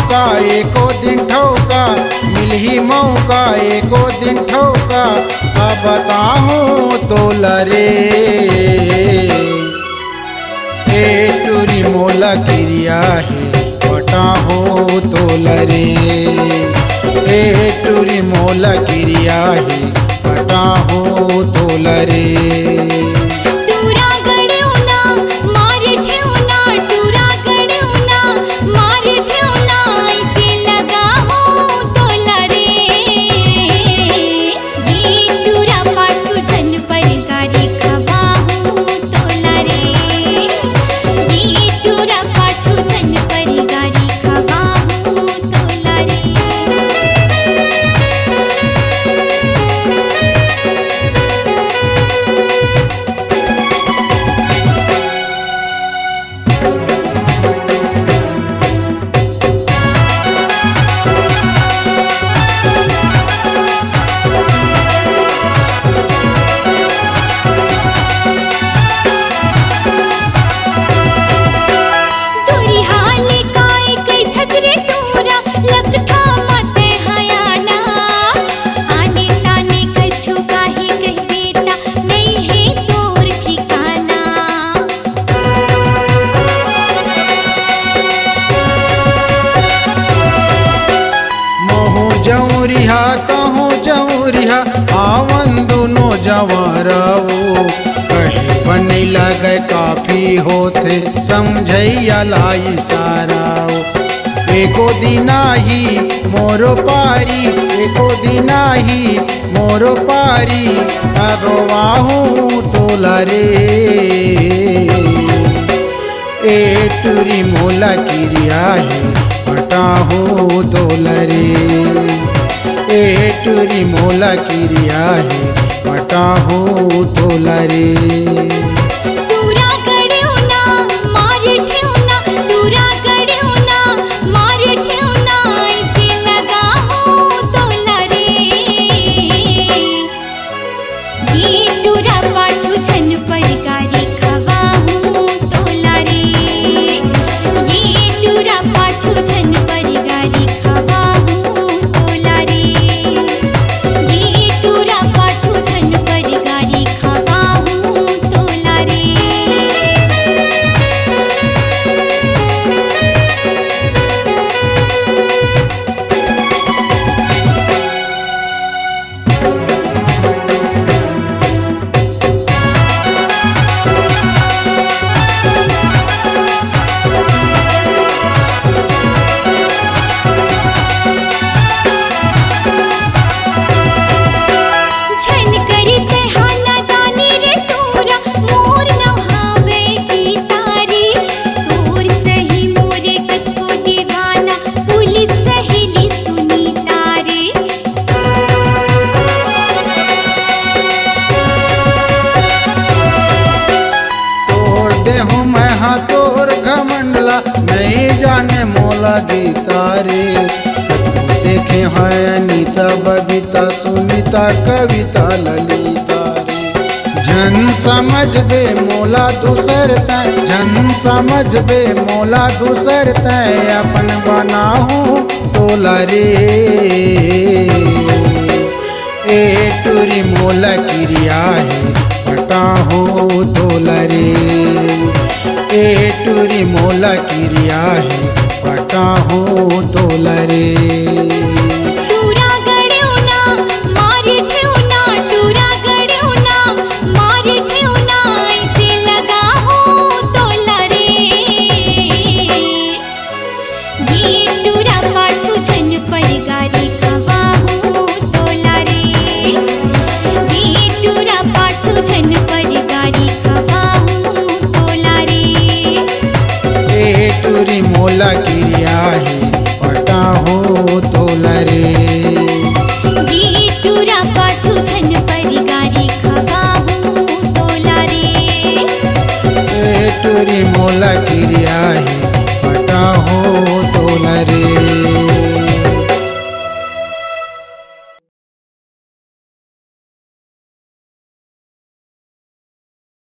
मौका एको दिन ठोका, मिलही मौका एको दिन ठोका, अब बताऊं तो लरे ए टूरी मोला किरिया है पटा हो तो लरे ए टूरी मोला किरिया है पटा हो तो लरे। जौरिहा तहु जौरिहा आवन दोनों जवाराओ कहे बने लगे काफी होते समझैया लाई साराओ। एको दिना ही मोरो पारी एको दिना ही मोरो पारी रोवाहू तो लरे ए टूरी मोला किरिया है पटा हो तो लरे ए टूरी मोला किरिया है पटा हो तो लरे। नहीं जाने मोला गीता रे देखे हैं अनीता बबीता सुनीता कविता ललिता रे जन समझ बे मोला दूसर तय जन समझ बे मोला दूसर तय अपन बनाहू तोला रे ए टूरी मोला किरिया है पटा हो तोला रे ए टूरी मोला किरिया है पटा हो तो लरे। टूरी मोला किरिया है पटा हो तो लरे टूरा पाछू छन पर गारी खवा हो तो लरे टूरी मोला किरिया है पटा हो तो लरे।